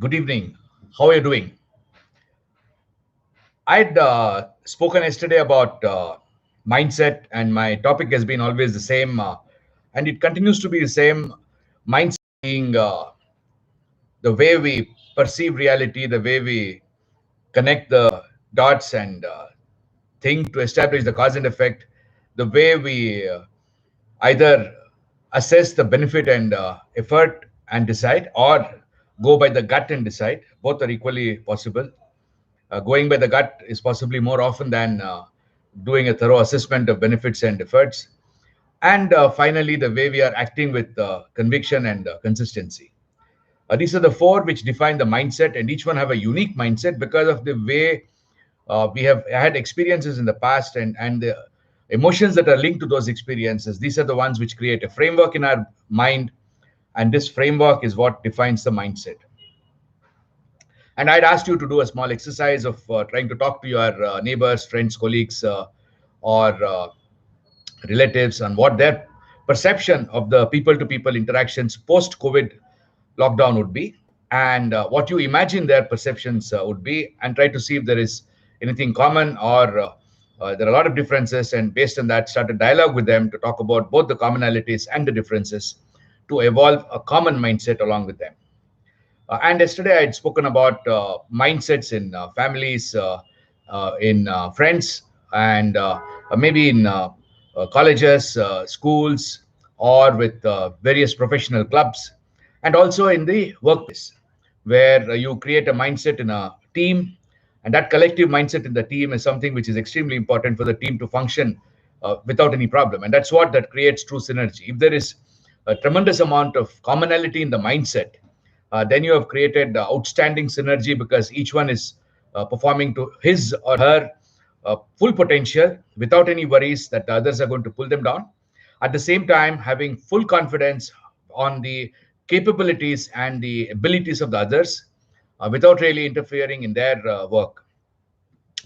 Good evening. How are you doing? I'd spoken yesterday about mindset, and my topic has been always the same, and it continues to be the same. Mindset being the way we perceive reality, the way we connect the dots and think to establish the cause and effect, the way we either assess the benefit and effort and decide, or go by the gut and decide. Both are equally possible. Going by the gut is possibly more often than doing a thorough assessment of benefits and efforts. And finally, the way we are acting with conviction and consistency. These are the four which define the mindset, and each one have a unique mindset because of the way we have had experiences in the past and the emotions that are linked to those experiences. These are the ones which create a framework in our mind, and this framework is what defines the mindset. And I'd asked you to do a small exercise of trying to talk to your neighbors, friends, colleagues, or relatives on what their perception of the people to people interactions post COVID lockdown would be, and what you imagine their perceptions would be, and try to see if there is anything common or there are a lot of differences. And based on that, start a dialogue with them to talk about both the commonalities and the differences to evolve a common mindset along with them. And yesterday I had spoken about mindsets in families, in friends, and maybe in colleges, schools, or with various professional clubs, and also in the workplace, where you create a mindset in a team. And that collective mindset in the team is something which is extremely important for the team to function without any problem. And that's what that creates true synergy. If there is a tremendous amount of commonality in the mindset, then you have created outstanding synergy because each one is performing to his or her full potential without any worries that the others are going to pull them down. At the same time, having full confidence on the capabilities and the abilities of the others without really interfering in their work.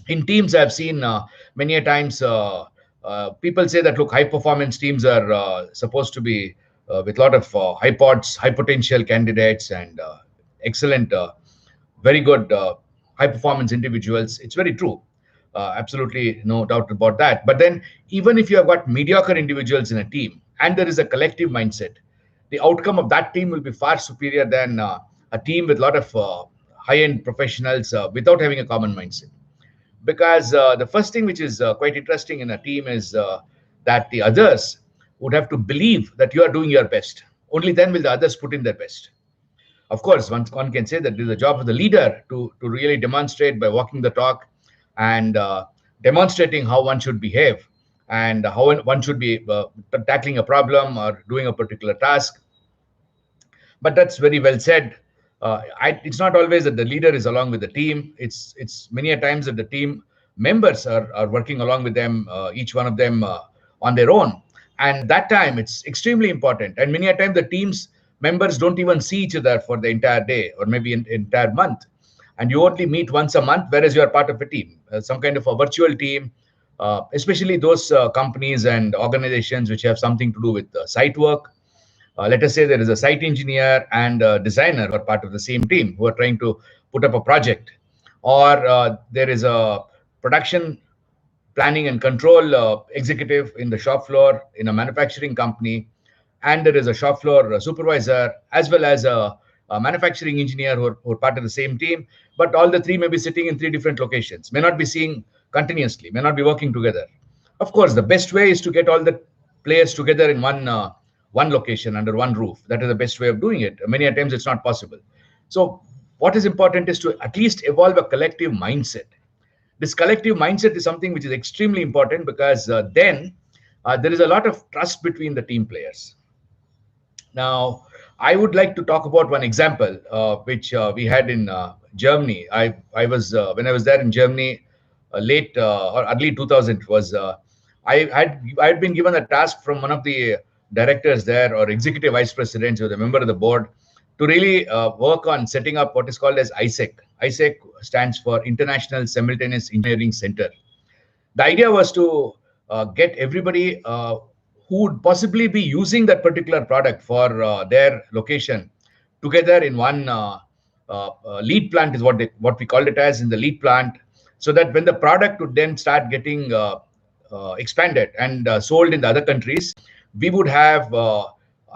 In teams, I've seen many a times people say that, look, high performance teams are supposed to be with a lot of high potential candidates and excellent, very good high performance individuals. It's very true. Absolutely no doubt about that. But then, even if you have got mediocre individuals in a team and there is a collective mindset, the outcome of that team will be far superior than a team with a lot of high end professionals without having a common mindset. Because the first thing which is quite interesting in a team is that the others would have to believe that you are doing your best. Only then will the others put in their best. Of course, one can say that it is the job of the leader to really demonstrate by walking the talk and demonstrating how one should behave and how one should be tackling a problem or doing a particular task. But that's very well said. It's not always that the leader is along with the team. It's many a times that the team members are working along with them, each one of them on their own. And that time it's extremely important. And many a time the team's members don't even see each other for the entire day or maybe an entire month. And you only meet once a month, whereas you are part of a team, some kind of a virtual team, especially those companies and organizations which have something to do with site work. Let us say there is a site engineer and a designer who are part of the same team who are trying to put up a project, or there is a production planning and control executive in the shop floor in a manufacturing company, and there is a shop floor supervisor as well as a manufacturing engineer who are part of the same team. But all the three may be sitting in three different locations, may not be seeing continuously, may not be working together. Of course, the best way is to get all the players together in one location under one roof. That is the best way of doing it. Many a times it's not possible. So what is important is to at least evolve a collective mindset. This collective mindset is something which is extremely important because then there is a lot of trust between the team players. Now, I would like to talk about one example which we had in Germany. I was when I was there in Germany, late or early 2000 was I had been given a task from one of the directors there or executive vice presidents or the member of the board to really work on setting up what is called as ISEC. ISEC stands for International Simultaneous Engineering Center. The idea was to get everybody who would possibly be using that particular product for their location together in one lead plant is what we called it as in the lead plant, so that when the product would then start getting expanded and sold in the other countries, we would have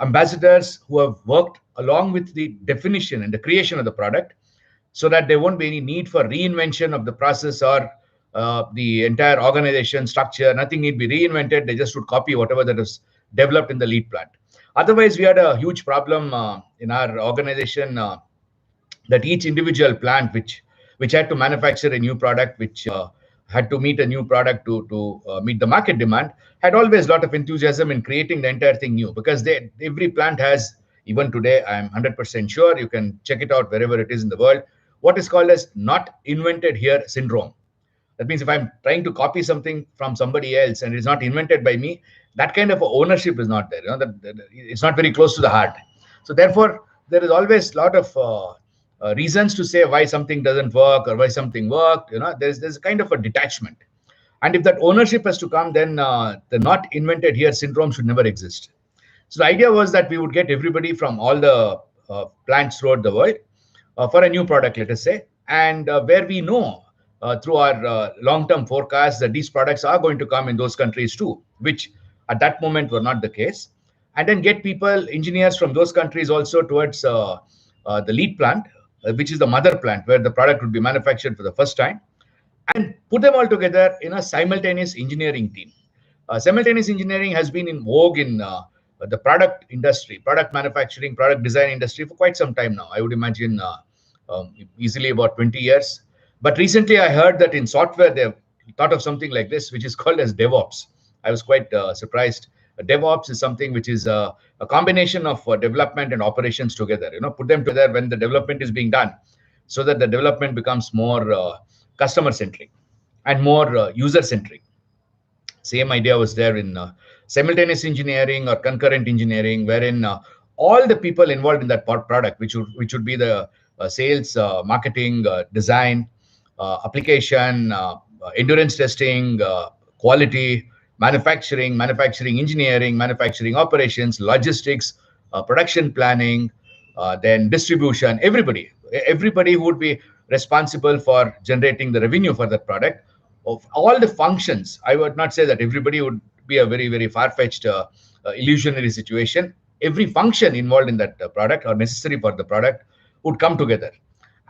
ambassadors who have worked along with the definition and the creation of the product, so that there won't be any need for reinvention of the process or the entire organization structure. Nothing need be reinvented. They just would copy whatever that is developed in the lead plant. Otherwise, we had a huge problem in our organization, that each individual plant which had to manufacture a new product, which had to meet a new product to meet the market demand, had always a lot of enthusiasm in creating the entire thing new, because every plant has, even today, I'm 100% sure, you can check it out wherever it is in the world, what is called as not invented here syndrome. That means if I'm trying to copy something from somebody else and it's not invented by me, that kind of ownership is not there. It's not very close to the heart. So therefore, there is always a lot of reasons to say why something doesn't work or why something worked. There's a kind of a detachment. And if that ownership has to come, then the not invented here syndrome should never exist. So the idea was that we would get everybody from all the plants throughout the world for a new product, let us say, and where we know through our long-term forecasts that these products are going to come in those countries too, which at that moment were not the case, and then get people, engineers from those countries also towards the lead plant, which is the mother plant where the product would be manufactured for the first time, and put them all together in a simultaneous engineering team. Simultaneous engineering has been in vogue in the product industry, product manufacturing, product design industry for quite some time now. I would imagine easily about 20 years. But recently I heard that in software they've thought of something like this, which is called as DevOps. I was quite surprised. DevOps is something which is a combination of development and operations together. Put them together when the development is being done, so that the development becomes more customer centric and more user centric. Same idea was there in simultaneous engineering or concurrent engineering, wherein all the people involved in that product, which would be the sales, marketing, design, application, endurance testing, quality, manufacturing engineering, manufacturing operations, logistics, production planning, then distribution, everybody who would be responsible for generating the revenue for that product, of all the functions. I would not say that everybody would be a very, very far-fetched illusionary situation. Every function involved in that product or necessary for the product would come together,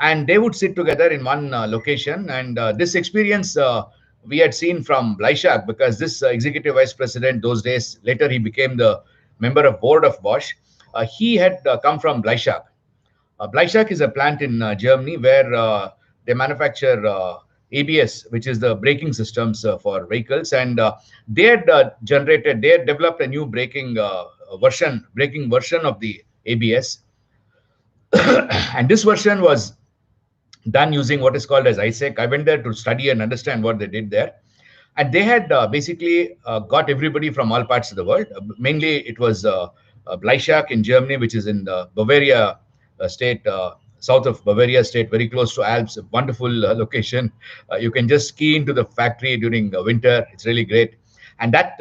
and they would sit together in one location. And this experience we had seen from Bleichak, because this executive vice president those days, later he became the member of board of Bosch. He had come from Bleichak. Bleichak is a plant in Germany where they manufacture ABS, which is the braking systems for vehicles, and they had developed a new braking version of the ABS, and this version was done using what is called as ISEC. I went there to study and understand what they did there. And they had basically got everybody from all parts of the world. Mainly it was Bleichak in Germany, which is in the Bavaria state, south of Bavaria state, very close to Alps. A wonderful location. You can just ski into the factory during winter. It's really great. And that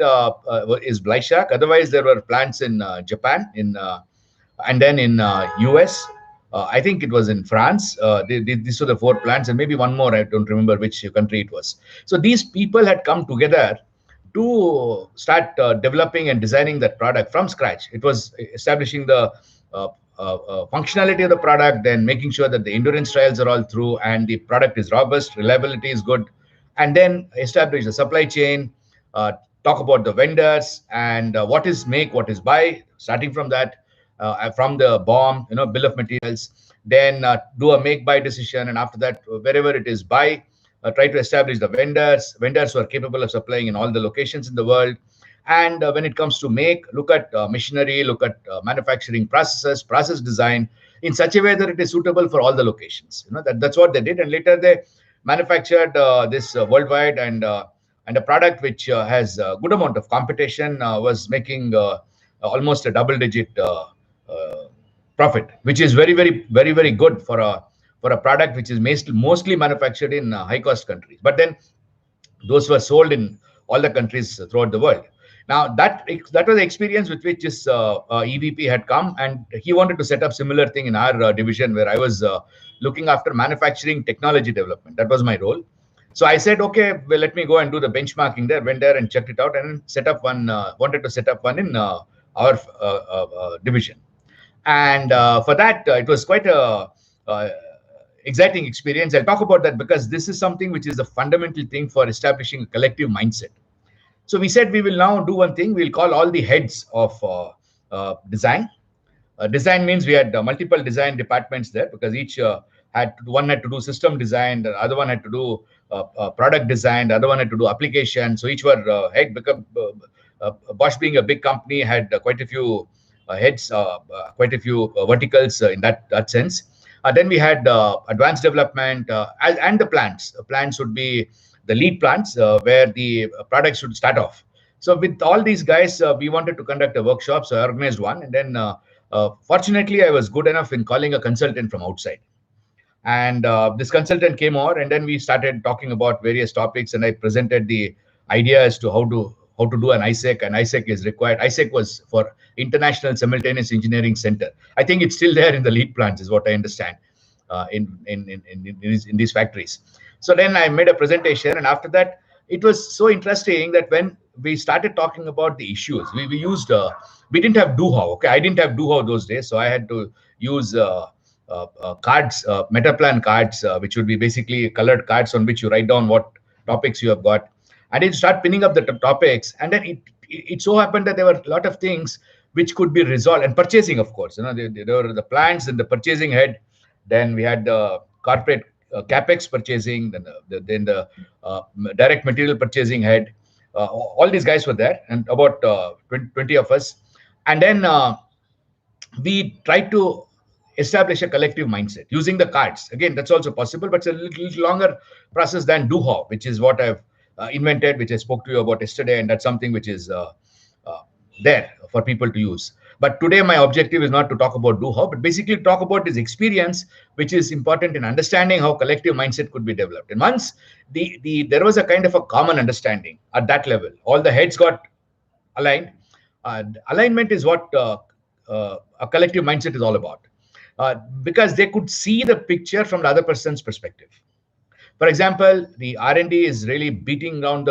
is Bleichak. Otherwise, there were plants in Japan, and then in US. I think it was in France. These were the 4 plants, and maybe one more. I don't remember which country it was. So these people had come together to start developing and designing that product from scratch. It was establishing the functionality of the product, then making sure that the endurance trials are all through and the product is robust, reliability is good, and then establish the supply chain, talk about the vendors and what is make, what is buy, starting from that. From the BOM, bill of materials, then do a make buy decision, and after that, wherever it is buy, try to establish the vendors who are capable of supplying in all the locations in the world. And when it comes to make, look at machinery, look at manufacturing processes, process design in such a way that it is suitable for all the locations. That's what they did, and later they manufactured this worldwide, and a product which has a good amount of competition, was making almost a double-digit profit, which is very, very, very, very good for a product which is mostly manufactured in high-cost countries. But then those were sold in all the countries throughout the world. Now that was the experience with which this EVP had come, and he wanted to set up similar thing in our division, where I was looking after manufacturing technology development. That was my role. So I said, okay, well, let me go and do the benchmarking there. Went there and checked it out, and set up one. Wanted to set up one in our division, and for that, it was quite a exciting experience. I'll talk about that because this is something which is a fundamental thing for establishing a collective mindset. So we said we will now do one thing. We'll call all the heads of design. Design means we had multiple design departments there, because each one had to do system design, the other one had to do product design, the other one had to do application. So each were head. Because Bosch, being a big company, had quite a few heads, quite a few verticals in that sense. Then we had advanced development and the plants. Plants would be the lead plants, where the products should start off. So with all these guys, we wanted to conduct a workshop. So I organized one, and then fortunately, I was good enough in calling a consultant from outside. And this consultant came over, and then we started talking about various topics, and I presented the idea as to how to do an ISEC. And ISEC is required. ISEC was for International Simultaneous Engineering Center. I think it's still there in the lead plants, is what I understand, in these factories. So then I made a presentation, and after that, it was so interesting that when we started talking about the issues, we used we didn't have doHow. Okay, I didn't have doHow those days, so I had to use cards, Metaplan cards, which would be basically colored cards on which you write down what topics you have got, and then start pinning up the topics. And then it so happened that there were a lot of things which could be resolved. And purchasing, of course, there were the plants and the purchasing head. Then we had the corporate capex purchasing, then the direct material purchasing head. All these guys were there, and about 20 of us. And then we tried to establish a collective mindset using the cards. Again, that's also possible, but it's a little longer process than doHow, which is what I've invented, which I spoke to you about yesterday, and that's something which is there for people to use. But today, my objective is not to talk about doHow, but basically talk about this experience, which is important in understanding how collective mindset could be developed. And once there was a kind of a common understanding at that level, all the heads got aligned. Alignment is what a collective mindset is all about, because they could see the picture from the other person's perspective. For example, the R&D is really beating around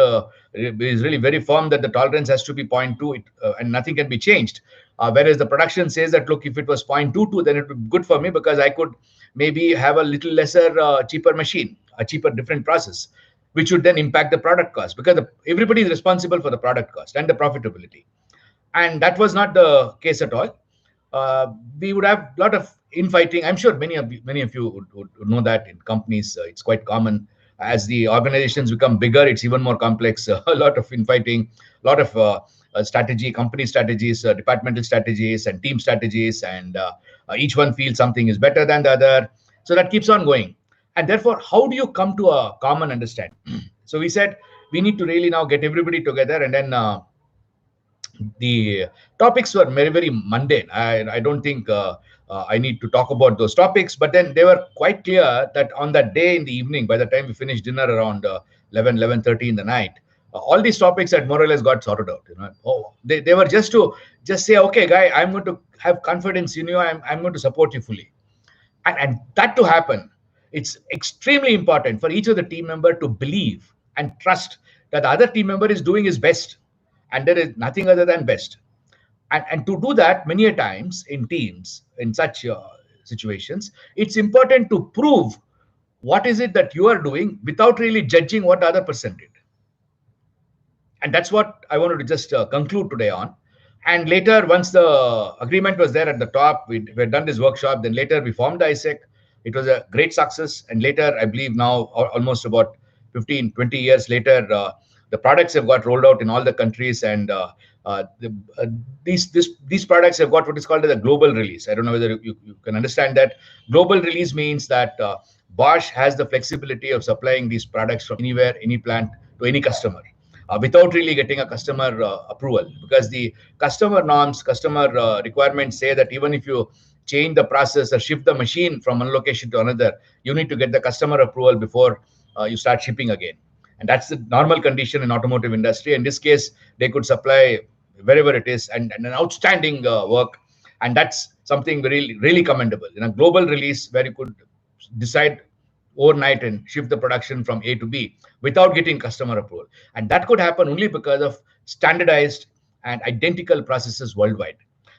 is really very firm that the tolerance has to be 0.2, and nothing can be changed. Whereas the production says that, look, if it was 0.22, then it would be good for me, because I could maybe have a little lesser, cheaper machine, a cheaper, different process, which would then impact the product cost, because everybody is responsible for the product cost and the profitability. And that was not the case at all. We would have a lot of infighting. I'm sure many of you would know that in companies, it's quite common. As the organizations become bigger, it's even more complex. A lot of infighting, a lot of strategy, company strategies, departmental strategies, and team strategies, and each one feels something is better than the other. So that keeps on going. And therefore, how do you come to a common understanding? So we said we need to really now get everybody together, and then the topics were very, very mundane. I don't think I need to talk about those topics, but then they were quite clear that on that day in the evening, by the time we finished dinner around 11:30 in the night, all these topics had more or less got sorted out. They were just to say, okay, guy, I'm going to have confidence in you. I'm going to support you fully. And that to happen, it's extremely important for each of the team member to believe and trust that the other team member is doing his best, and there is nothing other than best. And to do that, many a times in teams, in such situations, it's important to prove what is it that you are doing without really judging what the other person did. And that's what I wanted to just conclude today on. And later, once the agreement was there at the top, we had done this workshop. Then later, we formed the ISEC. It was a great success. And later, I believe now, almost about 15, 20 years later, the products have got rolled out in all the countries. And these products have got what is called as a global release. I don't know whether you can understand that. Global release means that Bosch has the flexibility of supplying these products from anywhere, any plant, to any customer, without really getting a customer approval, because the customer norms, customer requirements say that even if you change the process or shift the machine from one location to another, you need to get the customer approval before you start shipping again. And that's the normal condition in automotive industry. In this case, they could supply wherever it is, and an outstanding work. And that's something really, really commendable. In a global release where you could decide overnight and shift the production from A to B without getting customer approval. And that could happen only because of standardized and identical processes worldwide.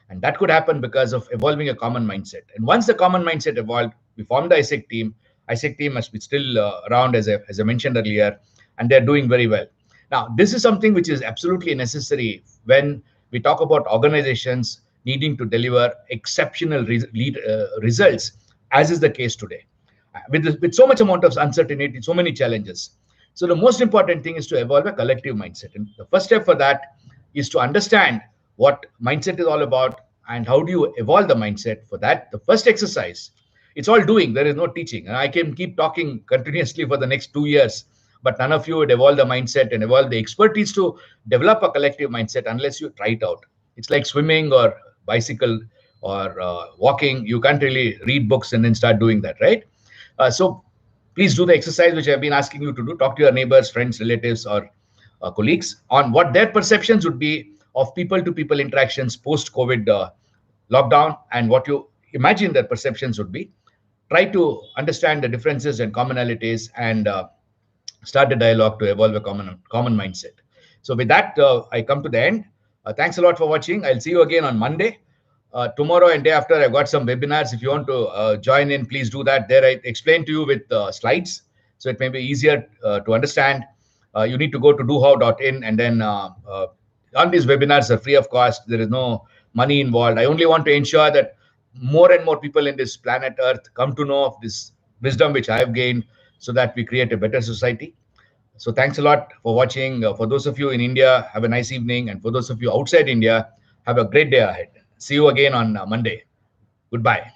And that could happen because of evolving a common mindset. And once the common mindset evolved, we formed the ISEC team. ISEC team must be still around, as I mentioned earlier, and they're doing very well. Now, this is something which is absolutely necessary when we talk about organizations needing to deliver exceptional results, as is the case today. With so much amount of uncertainty, so many challenges. So the most important thing is to evolve a collective mindset. And the first step for that is to understand what mindset is all about and how do you evolve the mindset. For that, the first exercise, it's all doing, there is no teaching. And I can keep talking continuously for the next 2 years, but none of you would evolve the mindset and evolve the expertise to develop a collective mindset unless you try it out. It's like swimming or bicycle or walking. You can't really read books and then start doing that, right? So please do the exercise which I've been asking you to do. Talk to your neighbors, friends, relatives, or colleagues on what their perceptions would be of people-to-people interactions post-COVID lockdown and what you imagine their perceptions would be. Try to understand the differences and commonalities and start a dialogue to evolve a common mindset. So with that, I come to the end. Thanks a lot for watching. I'll see you again on Monday. Tomorrow and day after, I've got some webinars. If you want to join in, please do that. There I explain to you with slides, so it may be easier to understand. You need to go to doHow.in, and then on these webinars are free of cost. There is no money involved. I only want to ensure that more and more people in this planet Earth come to know of this wisdom which I have gained, so that we create a better society. So thanks a lot for watching. For those of you in India, have a nice evening. And for those of you outside India, have a great day ahead. See you again on Monday. Goodbye.